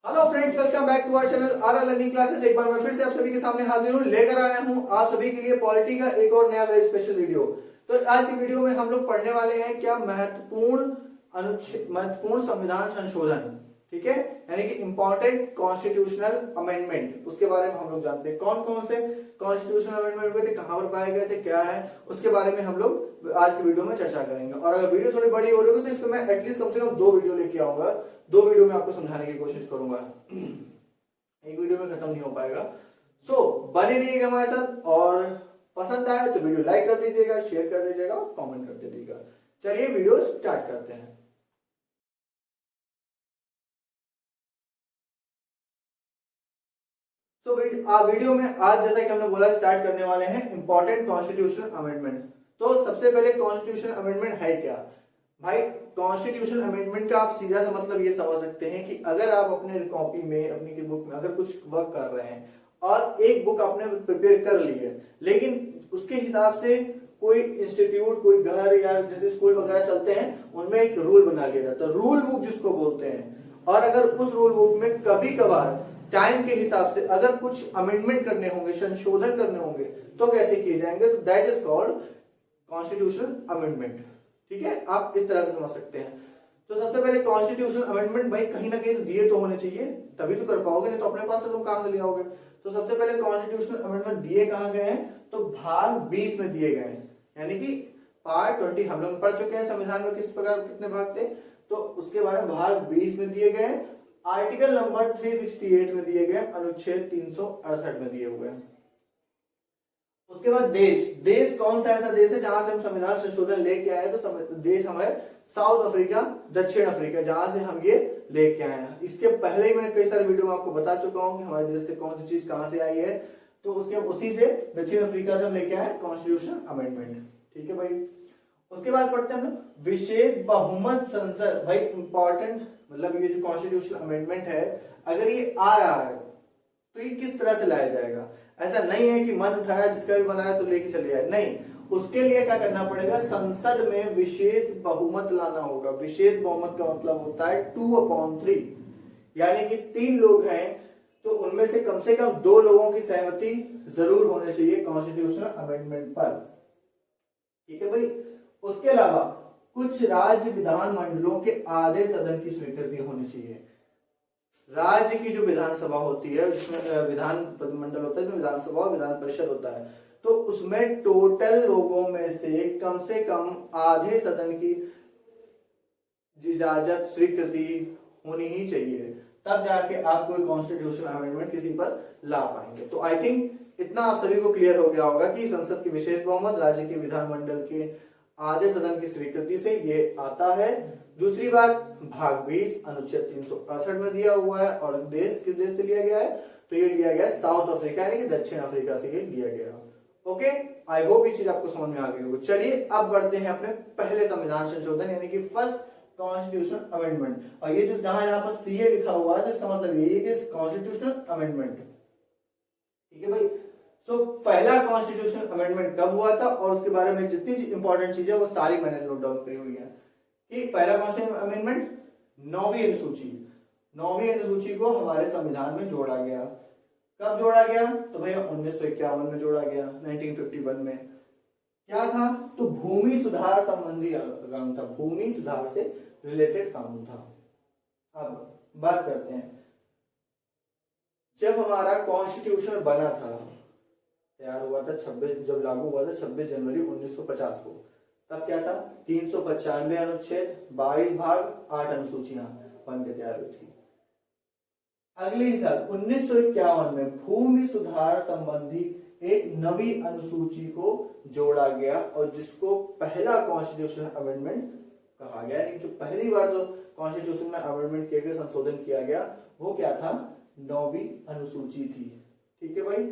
Hello friends, welcome back to our channel R learning classes. एक बार मैं फिर से आप सभी के सामने हाजिर हूँ, लेकर आया हूँ आप सभी के लिए पॉलिटी का एक और नया वेरी स्पेशल वीडियो। तो आज की वीडियो में हम लोग पढ़ने वाले हैं क्या महत्वपूर्ण संविधान संशोधन, ठीक है, यानी कि इंपॉर्टेंट कॉन्स्टिट्यूशनल अमेंडमेंट, उसके बारे में हम लोग जानते हैं कौन कौन से कॉन्स्टिट्यूशनल अमेंडमेंट हुए थे, कहां पर पाए गए थे, क्या है, उसके बारे में हम लोग आज की वीडियो में चर्चा करेंगे। और अगर वीडियो थोड़ी बड़ी हो रही होगी तो इस पर मैं एटलीस्ट कम से कम 2 वीडियो लेके आऊंगा, 2 वीडियो में आपको समझाने की कोशिश करूंगा, एक वीडियो में खत्म नहीं हो पाएगा। सो बने रहिएगा हमारे साथ, और पसंद आए तो वीडियो लाइक कर दीजिएगा, शेयर कर दीजिएगा और कमेंट कर दीजिएगा। चलिए वीडियो स्टार्ट करते हैं। तो वीडियो में आज जैसा कि हमने बोला स्टार्ट करने वाले हैं इंपॉर्टेंट कॉन्स्टिट्यूशनल अमेंडमेंट। तो सबसे पहले कॉन्स्टिट्यूशनल अमेंडमेंट है क्या भाई? कॉन्स्टिट्यूशनल अमेंडमेंट का आप सीधा सा मतलब ये समझ सकते हैं कि अगर आप अपने कॉपी में, अपनी बुक में अगर कुछ वर्क कर रहे हैं और एक बुक आपने प्रिपेयर कर ली है, लेकिन उसके हिसाब से कोई इंस्टीट्यूट, कोई घर या जैसे स्कूल वगैरह चलते हैं उनमें एक रूल बना लिया जाता है, रूल बुक जिसको बोलते हैं। और अगर उस रूल बुक में कभी कभार टाइम के हिसाब से अगर कुछ अमेंडमेंट करने होंगे, संशोधन करने होंगे, तो कैसे किए जाएंगे? तो that is called constitutional amendment, ठीक है, आप इस तरह से समझ सकते हैं। तो सबसे पहले कॉन्स्टिट्यूशनल अमेंडमेंट भाई कहीं ना कहीं दिए तो होने चाहिए, तभी तो कर पाओगे, नहीं तो अपने पास से तुम कहां से ले आओगे। तो सबसे पहले कॉन्स्टिट्यूशनल अमेंडमेंट दिए कहां गए हैं? तो भाग 20 में दिए गए हैं, यानी कि पार्ट 20 हम लोग पढ़ चुके हैं संविधान में किस प्रकार कितने भाग थे, तो उसके बारे में भाग 20 में दिए गए, आर्टिकल नंबर 368 में दिए गए, अनुच्छेद 368 में दिए हुए हैं। उसके बाद देश कौन सा ऐसा देश है जहां से हम संविधान संशोधन लेके आए? तो देश हमारे साउथ अफ्रीका, दक्षिण अफ्रीका, जहां से हम ये लेके आए हैं। इसके पहले ही मैं कई सारे वीडियो में आपको बता चुका हूं कि हमारे देश से कौन सी चीज कहां से आई है, तो उसके उसी से दक्षिण अफ्रीका से हम लेके आए कॉन्स्टिट्यूशन अमेंडमेंट, ठीक है भाई। उसके बाद पढ़ते हैं हम विशेष बहुमत संसद। भाई इंपॉर्टेंट, मतलब ये जो कॉन्स्टिट्यूशन अमेंडमेंट है, अगर ये आ रहा है तो ये किस तरह से लाया जाएगा? ऐसा नहीं है कि मन उठाया जिसका भी बनाया तो लेके चले जाए, नहीं, उसके लिए क्या करना पड़ेगा? संसद में विशेष बहुमत लाना होगा। विशेष बहुमत का मतलब होता है 2/3, यानी कि 3 लोग हैं तो उनमें से कम 2 लोगों की सहमति जरूर होनी चाहिए कॉन्स्टिट्यूशनल अमेंडमेंट पर, ठीक है भाई। उसके अलावा कुछ राज्य विधानमंडलों के आधे सदन की स्वीकृति होनी चाहिए। राज्य की जो विधानसभा होती है, जिसमें विधान मंडल होता है, जिसमें विधानसभा और विधान परिषद होता है, तो उसमें टोटल लोगों में से कम आधे सदन की इजाजत, स्वीकृति होनी ही चाहिए, तब जाके आप कोई कॉन्स्टिट्यूशनल अमेंडमेंट किसी पर ला पाएंगे। तो आई थिंक इतना आप सभी को क्लियर हो गया होगा कि संसद की विशेष बहुमत, राज्य के विधानमंडल के आधे सदन की स्वीकृति से ये आता है। दूसरी बात, भाग 20 अनुच्छेद 368 में दिया हुआ है, और देश किस देश से लिया गया है? तो ये लिया गया साउथ अफ्रीका, यानी कि दक्षिण अफ्रीका से ये लिया गया। ओके, आई होप ये चीज आपको समझ में आ गई होगी। चलिए अब बढ़ते हैं अपने पहले संविधान संशोधन, यानी कि फर्स्ट कॉन्स्टिट्यूशनल अमेंडमेंट। और ये जो जहां यहाँ पर सीए लिखा हुआ है, तो इसका मतलब यही है कि कॉन्स्टिट्यूशनल अमेंडमेंट, ठीक है भाई। सो पहला कॉन्स्टिट्यूशनल अमेंडमेंट कब हुआ था, और उसके बारे में जितनी इंपॉर्टेंट चीजें वो सारी मैंने नोट डाउन करी हुई है। कि पहला कॉन्स्टिट्यूशनल अमेंडमेंट 9वीं अनुसूची को हमारे संविधान में जोड़ा गया। कब जोड़ा गया? तो भैया 1951 में जोड़ा गया, 1951 में। क्या था? तो भूमि सुधार संबंधी कानून था, भूमि सुधार से रिलेटेड कानून था। अब बात करते हैं, जब हमारा कॉन्स्टिट्यूशन बना था, तैयार हुआ था 26, जब लागू हुआ था 26 जनवरी 1950 को, तब क्या था? 395 अनुच्छेद, 22 भाग, 8 अनुसूचियां बन के तैयार हुई थी। अगले ही साल 1951 में भूमि सुधार संबंधी एक नवी अनुसूची को जोड़ा गया, और जिसको पहला कॉन्स्टिट्यूशनल अमेंडमेंट कहा गया। यानी जो पहली बार जो कॉन्स्टिट्यूशन में अमेंडमेंट किया गया, संशोधन किया गया, वो क्या था? 9वीं अनुसूची थी, ठीक है भाई,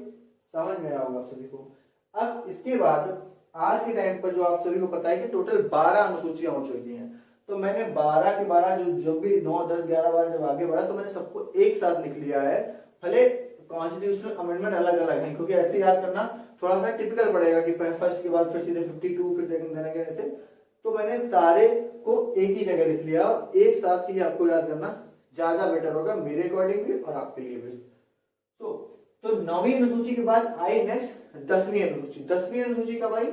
समझ में आया होगा आप सभी को। अब इसके बाद आज के टाइम पर जो आप सभी को पता है कि टोटल 12 अनुसूचियां हो चुकी हैं, तो मैंने 12 के 12 जो भी 9, 10, 11 बार जब आगे बढ़ा तो मैंने सबको एक साथ लिख लिया है। भले कॉन्स्टिट्यूशनल अमेंडमेंट अलग अलग है, क्योंकि ऐसे याद करना थोड़ा सा टिपिकल पड़ेगा कि फर्स्ट के बाद फिर सीधे 52, फिर सेकंड देने के ऐसे, तो मैंने सारे को एक ही जगह लिख लिया और एक साथ ही आपको याद करना ज्यादा बेटर होगा मेरे अकॉर्डिंग भी और आपके लिए भी। तो 9वीं अनुसूची के बाद आई नेक्स्ट 10वीं अनुसूची। 10वीं अनुसूची का भाई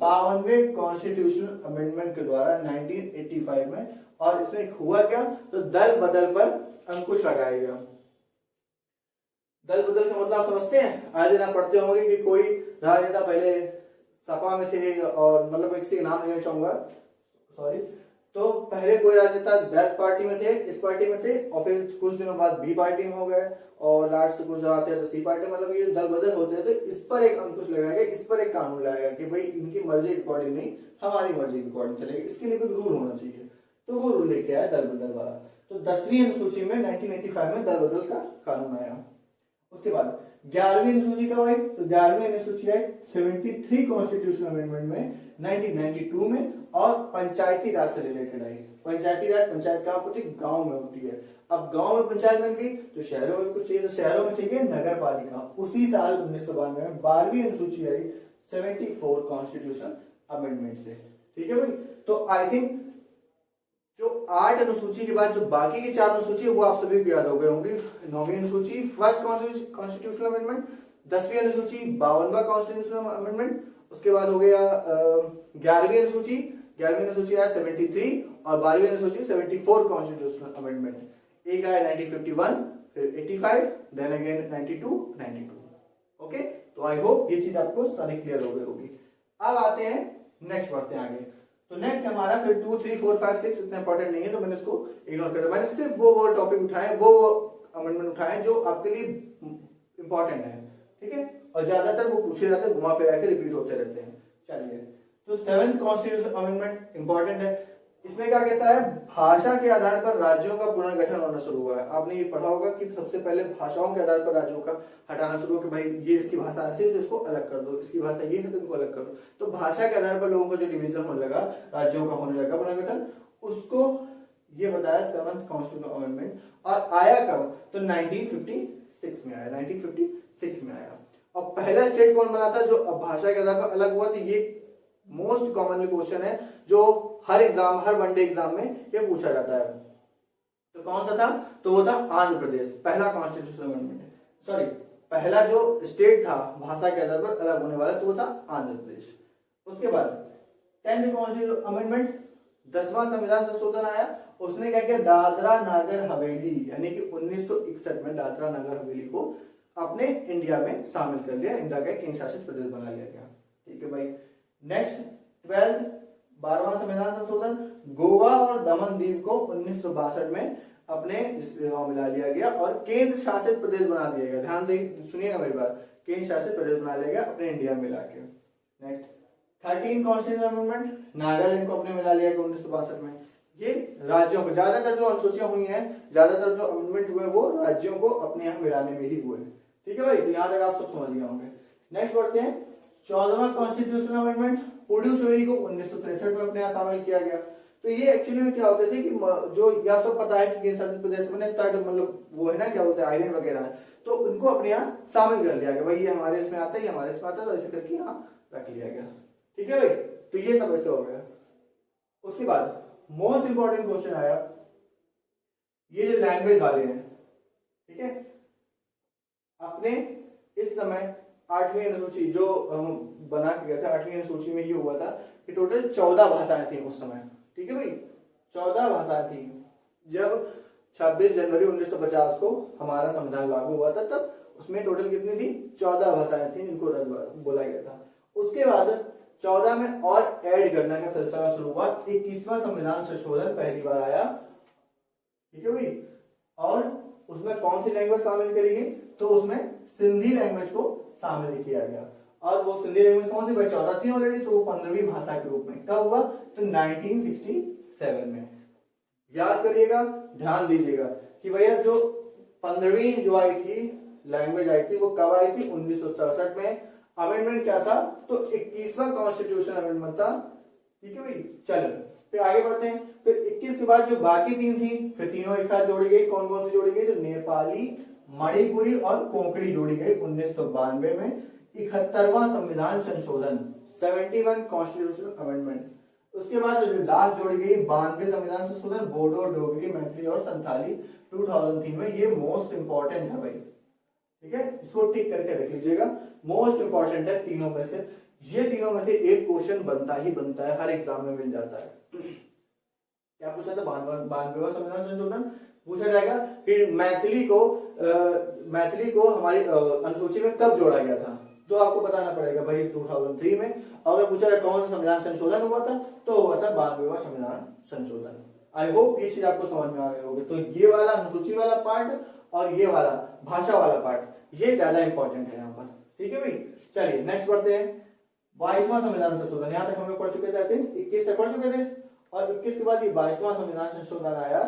52वें कॉन्स्टिट्यूशनल अमेंडमेंट के द्वारा 1985 में, और इसमें हुआ क्या, तो दल बदल पर अंकुश लगाया गया। दल बदल का मतलब समझते हैं, आज दिन आप पढ़ते होंगे कि कोई राजनेता पहले सपा में थे, और मतलब किसी का नाम लेना चाहूंगा, सॉरी, तो पहले कोई राजनेता 10 पार्टी में थे, इस पार्टी में थे, और फिर कुछ दिनों बाद बी पार्टी में हो गए, और लास्ट कुछ आते हैं तो सी पार्टी, मतलब ये दल बदल होते हैं। तो इस पर एक अंकुश लगाया गया, इस पर एक कानून लाया गया कि भाई इनकी मर्जी के अकॉर्डिंग नहीं, हमारी मर्जी के अकॉर्डिंग चलेगा, इसके लिए कोई रूल होना चाहिए। तो वो रूल लेके आया दल बदल वाला। तो 10वीं अनुसूची में 1985 में दल बदल का कानून आया। उसके बाद 11वीं अनुसूची का भाई, तो 11वीं अनुसूची है 73 कॉन्स्टिट्यूशनल अमेंडमेंट में 1992 में, और पंचायती राज से रिलेटेड आई। पंचायती राज, पंचायत कहाँ होती है, गांव में होती है। अब गांव में पंचायत बन गई तो शहरों में कुछ चाहिए, तो शहरों में चाहिए नगर पालिका। उसी साल 1992 में 12वीं अनुसूची आई 74 कॉन्स्टिट्यूशनल अमेंडमेंट से। ठीक है भाई, तो आई थिंक जो 8 अनुसूची के बाद जो बाकी की 4 अनुसूची वो आप सभी को याद हो गए होंगी। 9वीं अनुसूची फर्स्ट कॉन्स्टिट्यूशनल अमेंडमेंट, 10वीं अनुसूची 52वां कॉन्स्टिट्यूशनल अमेंडमेंट, उसके बाद हो गया 11वीं अनुसूची, 11वीं अनुसूची आया 73, और 12वीं अनुसूची 74 कॉन्स्टिट्यूशनल अमेंडमेंट। एक आया 1951, फिर 85, देन अगेन 92, 92। ओके, तो आई होप ये चीज आपको सारी क्लियर हो गई होगी। अब आते हैं नेक्स्ट, बढ़ते हैं आगे। तो नेक्स्ट हमारा फिर 2, 3, 4, 5, 6 इतना इंपॉर्टेंट नहीं है, तो मैंने इसको इग्नोर कर दिया। मैंने सिर्फ वो टॉपिक उठाए, वो अमेंडमेंट उठाए जो आपके लिए इंपॉर्टेंट है। ठीक है, और ज्यादातर वो पूछे जाते हैं, घुमा फिरा के रिपीट होते रहते हैं। चलिए, तो 7th कॉन्स्टिट्यूशनल अमेंडमेंट इंपॉर्टेंट है। इसमें क्या कहता है, भाषा के आधार पर राज्यों का पुनर्गठन होना शुरू हुआ है। आपने ये पढ़ा होगा कि सबसे पहले भाषाओं के आधार पर राज्यों का हटाना शुरू हो, कि भाई ये इसकी भाषा ऐसी है तो इसको अलग कर दो, इसकी भाषा ये है तो इनको अलग कर दो। तो भाषा के आधार पर लोगों का जो डिवीजन होने लगा, राज्यों का होने लगा पुनर्गठन, उसको ये बताया 7th कॉन्स्टिट्यूशनल अमेंडमेंट। और आया कब, तो 1956 में आया, 1956 में आया। और पहला स्टेट कौन बना था जो अब भाषा के आधार पर अलग हुआ, तो ये मोस्ट कॉमनली क्वेश्चन है जो हर एग्जाम, हर वनडे एग्जाम में ये पूछा जाता है। तो कौन सा था, तो वो था आंध्र प्रदेश। पहला कॉन्स्टिट्यूशनल अमेंडमेंट, सॉरी, पहला जो स्टेट था भाषा के आधार पर अलग होने वाला, तो वो था आंध्र प्रदेश। उसके बाद 10th कॉन्स्टिट्यूशनल अमेंडमेंट, 10वां संविधान संशोधन आया। उसने क्या किया, दादरा नागर हवेली, यानी कि 1961 में दादरा नागर हवेली को अपने इंडिया में शामिल कर लिया, इंडिया का केंद्र शासित प्रदेश बना लिया गया। ठीक है भाई, नेक्स्ट 12वां संविधान संशोधन, गोवा और दमन दीव को 1962 में अपने मिला लिया गया और केंद्र शासित प्रदेश बना दिया गया। ध्यान दे सुनिएगा मेरी बात, केंद्र शासित प्रदेश बना लिया गया अपने इंडिया में मिला के। नेक्स्ट 13 कॉन्स्टिट्यूशनल अमेंडमेंट, नागालैंड को अपने मिला लिया गया 1962 में। ये राज्यों को, ज्यादातर जो अनुसूचियां हुई हैं, ज्यादातर जो अमेंडमेंट हुए वो राज्यों को अपने यहाँ मिलाने में ही हुए। ठीक है भाई, तो यहाँ तक आप सब समझ गए होंगे। नेक्स्ट बढ़ते हैं 14वां कॉन्स्टिट्यूशनल अमेंडमेंट, पुडुचेरी को 1963 में अपने यहाँ शामिल किया गया। तो ये एक्चुअली में क्या होते थे कि जो यह सब पता है कि केंद्र शासित प्रदेश बने, मतलब वो है ना, क्या होता है आइलैंड वगैरह, तो उनको अपने यहाँ शामिल कर लिया गया। भाई ये हमारे इसमें आता है, ये हमारे इसमें आता है, तो ऐसे करके यहाँ रख लिया गया। ठीक है भाई, तो ये सब ऐसे हो गया। उसके बाद मोस्ट इंपॉर्टेंट क्वेश्चन आया, ये जो लैंग्वेज वाले हैं, ठीक है, अपने इस समय 8वीं अनुसूची जो बना के गया था, 8वीं अनुसूची में ये हुआ था कि टोटल 14 भाषाएं थी उस समय। ठीक है भाई, 14 भाषाएं थी। जब 26 जनवरी 1950 को हमारा संविधान लागू हुआ था, तब उसमें टोटल कितनी थी, 14 भाषाएं थी जिनको बोला गया था। उसके बाद 14 में और ऐड करने का सिलसिला शुरू हुआ। 21वां संविधान संशोधन पहली बार आया। ठीक है भाई, और उसमें कौन सी लैंग्वेज शामिल करी गई, तो उसमें सिंधी लैंग्वेज को शामिल किया गया। और वो सिंधी लैंग्वेज कौन सी भाई, 14 थी ऑलरेडी, तो वो 15वीं भाषा के रूप में कब हुआ, तो 1967 में। याद करिएगा, ध्यान दीजिएगा कि भैया जो 15वीं जो आई थी लैंग्वेज आई थी, वो कब आई थी, 1967 में। अमेंडमेंट क्या था, तो 21वां कॉन्स्टिट्यूशनल अमेंडमेंट था। ठीक है भाई, चलो फिर आगे बढ़ते हैं। फिर 21 के बाद जो बाकी 3 थी, फिर तीनों एक साथ जोड़ी गई। कौन कौन सी जोड़ी गई, तो नेपाली, मणिपुरी और कोंकणी जोड़ी गई 1992 में। 71वां संविधान संशोधन, 71 कॉन्स्टिट्यूशनल अमेंडमेंट, उसके बाद जो लास्ट जोड़ी गई 92 संविधान संशोधन, बोडो, डोगरी, मैथिली और संथाली 2003 में, ये मोस्ट इंपॉर्टेंट है भाई, ठीक है, इसको टिक करके रख लीजिएगा, मोस्ट इंपॉर्टेंट है तीनों में से। ये तीनों में से एक क्वेश्चन बनता ही बनता है, हर एग्जाम में मिल जाता है। क्या पूछा था? 92वां संविधान संशोधन पूछा जाएगा, फिर मैथिली को हमारी अनुसूची में कब जोड़ा गया था, तो आपको बताना पड़ेगा भाई 2003 में। अगर पूछा जाए कौन सा संविधान संशोधन हुआ था, तो हुआ था 92वां संविधान संशोधन। आई होप ये चीज आपको समझ में आ गई होगी। तो ये वाला अनुसूची वाला पार्ट और ये वाला भाषा वाला पार्ट, ये ज्यादा इंपॉर्टेंट है यहाँ पर, ठीक है भाई। चलिए नेक्स्ट बढ़ते हैं, 22वां संविधान संशोधन। यहाँ तक हम लोग पढ़ चुके थे, 21 तक पढ़ चुके थे, और 21 के बाद ये 22वां संविधान संशोधन आया।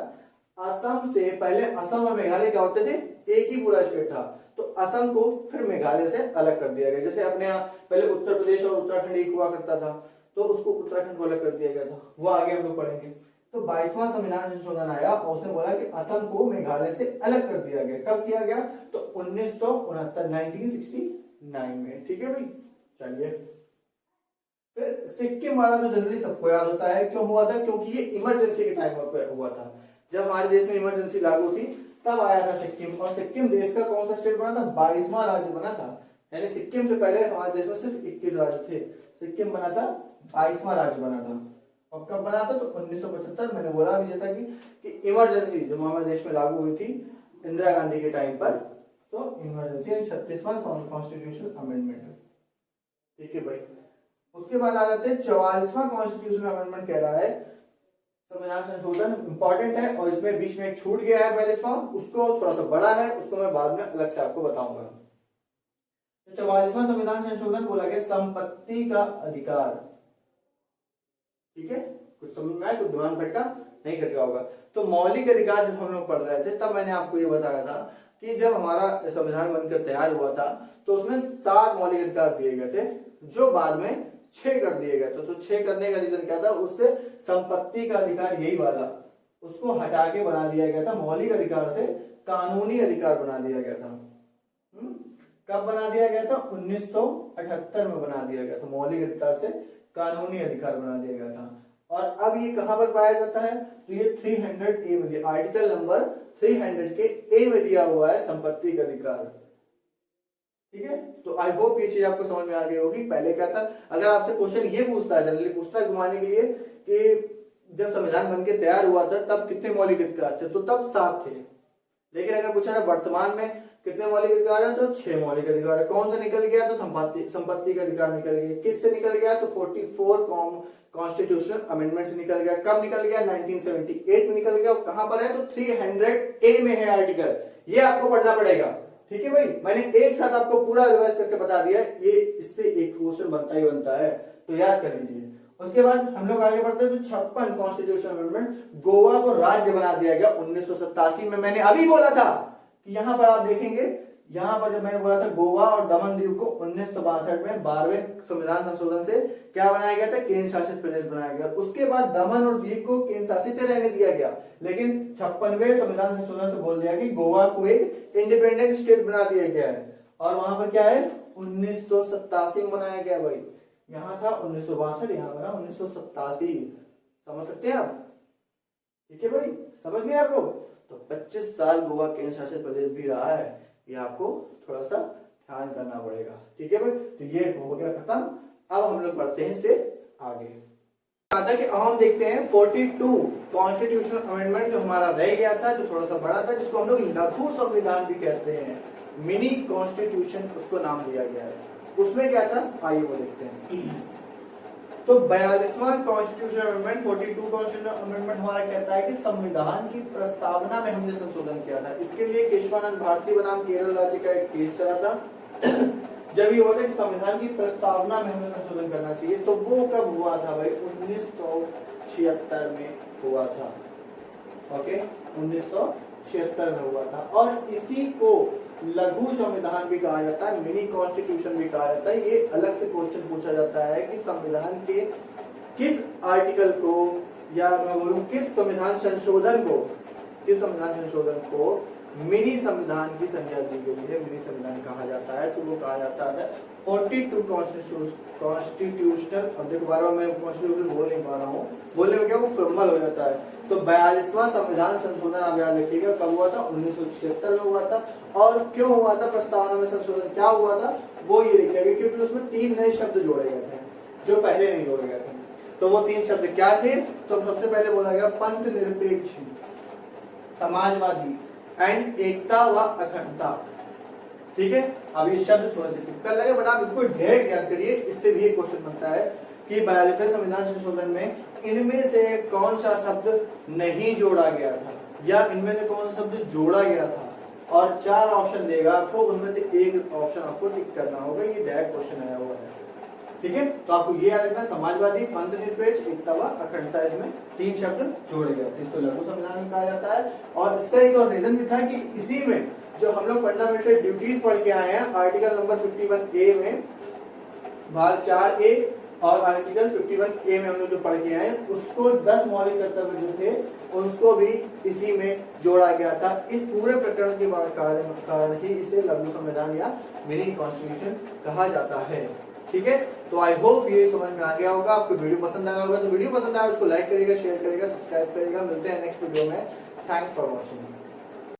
असम से पहले, असम और मेघालय क्या होते थे? एक ही पूरा स्टेट था, तो असम को फिर मेघालय से अलग कर दिया गया। जैसे अपने यहाँ पहले उत्तर प्रदेश और उत्तराखंड एक हुआ करता था, तो उसको उत्तराखंड को अलग कर दिया गया था, वो आगे हम लोग पढ़ेंगे। तो 22वां संविधान संशोधन आया और उसने बोला कि असम को मेघालय से अलग कर दिया गया। कब किया गया? तो 1969 में, ठीक है भाई। चलिए फिर सिक्किम वाला तो जनरली सबको याद होता है, क्यों हुआ था? क्योंकि ये इमरजेंसी के टाइम पर हुआ था, जब हमारे देश में इमरजेंसी लागू थी तब आया था सिक्किम। और सिक्किम देश का कौन सा स्टेट बना था? 22वां राज्य बना था। यानी सिक्किम से पहले हमारे देश में सिर्फ 21 राज्य थे, सिक्किम बना था 22वां राज्य बना था। और कब बना था? तो 1975। मैंने बोला अभी जैसा कि इमरजेंसी जो हमारे देश में लागू हुई थी इंदिरा गांधी के टाइम पर, तो इमरजेंसी 36वां कॉन्स्टिट्यूशन अमेंडमेंट, ठीक है भाई। उसके बाद आ जाते हैं 44वां कॉन्स्टिट्यूशन अमेंडमेंट। कह रहा है संविधान संशोधन इंपॉर्टेंट है, और इसमें बीच में एक छूट गया है 42वां, उसको थोड़ा सा बड़ा है, उसको मैं बाद में अलग से आपको बताऊंगा। तो 44वां संविधान संशोधन बोला गया संपत्ति का अधिकार, ठीक है। कुछ समझ में आया? कुछ दिमाग भटका नहीं खटका होगा। तो मौलिक अधिकार जब हम लोग पढ़ रहे थे तब मैंने आपको ये बताया था कि जब हमारा संविधान बनकर तैयार हुआ था तो उसमें 7 मौलिक अधिकार दिए गए थे, जो बाद में 6 कर दिए गए थे। तो 6 करने का रीजन क्या था? उससे संपत्ति का अधिकार, यही वाला, उसको हटा के बना दिया गया था, मौलिक अधिकार से कानूनी अधिकार बना दिया गया था। कब बना दिया गया था? 1978 में बना दिया गया था, मौलिक अधिकार से कानूनी अधिकार बना दिया गया था। और अब ये कहां पर पाया जाता है? तो ये 300A में, आर्टिकल नंबर 300 के ए में दिया हुआ है संपत्ति का अधिकार, ठीक है। तो आई होप ये चीज आपको समझ में आ गई होगी। पहले क्या था, अगर आपसे क्वेश्चन ये पूछता है, जनरली पूछता है घुमाने के लिए कि जब संविधान बनके तैयार हुआ था तब कितने मौलिक अधिकार थे, तो तब 7 थे। लेकिन अगर पूछा ना वर्तमान में कितने मौलिक अधिकार है, तो 6 मौलिक अधिकार है। कौन सा निकल गया? तो संपत्ति का अधिकार निकल गया। किससे निकल गया? तो 44 कॉन्स्टिट्यूशनल अमेंडमेंट से निकल गया। कब निकल गया? 1978 में निकल गया। कहां पर है? तो 300A में है आर्टिकल, ये आपको पढ़ना पड़ेगा, ठीक है भाई। मैंने एक साथ आपको पूरा रिवाइज करके बता दिया, ये इससे एक क्वेश्चन बनता ही बनता है, तो याद कर लीजिए। उसके बाद हम लोग आगे बढ़ते हैं। तो 56 कॉन्स्टिट्यूशन अमेंडमेंट, गोवा को राज्य बना दिया गया 1987 में। मैंने अभी बोला था कि यहां पर आप देखेंगे, यहां पर जब मैंने बोला था गोवा और दमन दीव को 1962 में 12वें संविधान संशोधन से क्या बनाया गया था? केंद्र शासित प्रदेश बनाया गया। उसके बाद दमन और दीव को केंद्र शासित रहने दिया गया, लेकिन 56वें संविधान संशोधन से बोल दिया कि गोवा को एक इंडिपेंडेंट स्टेट बना दिया गया है। और वहां पर क्या है? 1987 में बनाया गया भाई। यहाँ था 1962, यहाँ बना 1987। समझ सकते हैं आप? ठीक है भाई, समझ गए आप लोग? तो 25 साल गोवा केंद्र शासित प्रदेश भी रहा है, ये आपको थोड़ा सा ध्यान करना पड़ेगा, ठीक है भाई। तो ये हो गया खत्म। अब हम लोग बढ़ते हैं इससे आगे। आता कि अब हम देखते हैं 42 कॉन्स्टिट्यूशनल अमेंडमेंट जो हमारा रह गया था, जो थोड़ा सा बड़ा था, जिसको हम लोग लघु संविधान भी कहते हैं, मिनी कॉन्स्टिट्यूशन उसको नाम दिया गया है। उसमें क्या था? आइए वो देखते हैं। तो 42वां कॉन्स्टिट्यूशन अमेंडमेंट, 42 कॉन्स्टिट्यूशन अमेंडमेंट हमारा कहता है कि संविधान की प्रस्तावना में हमने संशोधन किया था। इसके लिए केशवानंद भारती बनाम केरल राज्य का एक केस चला था। जब ये होता है कि संविधान की प्रस्तावना में हमें संशोधन करना चाहिए, तो वो कब हुआ था भाई? 1976 में हुआ था। ओके, 1976 में हुआ था। और इसी को लघु संविधान भी कहा जाता है, मिनी कॉन्स्टिट्यूशन भी कहा जाता है। ये अलग से क्वेश्चन पूछा जाता है कि संविधान के किस आर्टिकल को, या मैं बोलूं किस संविधान संशोधन को किस संविधान संशोधन को मिनी संविधान की संज्ञा दी गई है, मिनी संविधान कहा जाता है, तो वो कहा जाता है 42 कॉन्स्टिट्यूशनल। अब देखो बार बार मैं कॉन्स्टिट्यूशन बोल नहीं पा रहा हूँ, बोलने में क्या वो फॉर्मल हो जाता है। तो 42वां संविधान संशोधन आप याद रखिएगा कब हुआ था, 1976 में हुआ था। और क्यों हुआ था, प्रस्तावना में संशोधन क्या हुआ था वो ये लिखेगा, क्योंकि उसमें 3 नए शब्द जोड़े गए थे जो पहले नहीं जोड़े गए थे। तो वो 3 शब्द क्या थे, तो सबसे पहले बोला गया पंथ निरपेक्ष, समाजवादी एंड एकता व अखंडता। ठीक है, अब ये शब्द थोड़े से टिपिकल लगे बट आप इनको डायरेक्ट याद करिए, इससे भी एक क्वेश्चन बनता है कि 42वें संविधान संशोधन में इनमें से कौन सा शब्द नहीं जोड़ा गया था या इनमें से कौन सा शब्द जोड़ा गया था, और 4 ऑप्शन देगा आपको, उनमें से एक ऑप्शन आपको टिक करना होगा। ये डायरेक्ट क्वेश्चन आया हुआ है। ठीक है, तो आपको ये याद रखना, समाजवादी, पंथ निरपेक्ष, एकता व अखंडता, इसमें 3 शब्द जोड़े गए थे, इसको लघु संविधान में कहा जाता है। और इसका एक और रीजन भी था कि इसी में जो हम लोग फंडामेंटल ड्यूटीज पढ़ के आए हैं, आर्टिकल नंबर 51A में भाग 4A और आर्टिकल 51A में हम लोग जो पढ़ के आए उसको 10 मौलिक कर्तव्य जो थे उसको भी इसी में जोड़ा गया था। इस पूरे प्रकरण के कारण ही इसे लघु संविधान या मिनी कॉन्स्टिट्यूशन कहा जाता है। ठीक है, तो आई होप ये समझ में आ गया होगा, आपको वीडियो पसंद आया होगा। तो वीडियो पसंद आया उसको लाइक करिएगा, शेयर करिएगा, सब्सक्राइब करिएगा। मिलते हैं नेक्स्ट वीडियो में। Thanks for watching.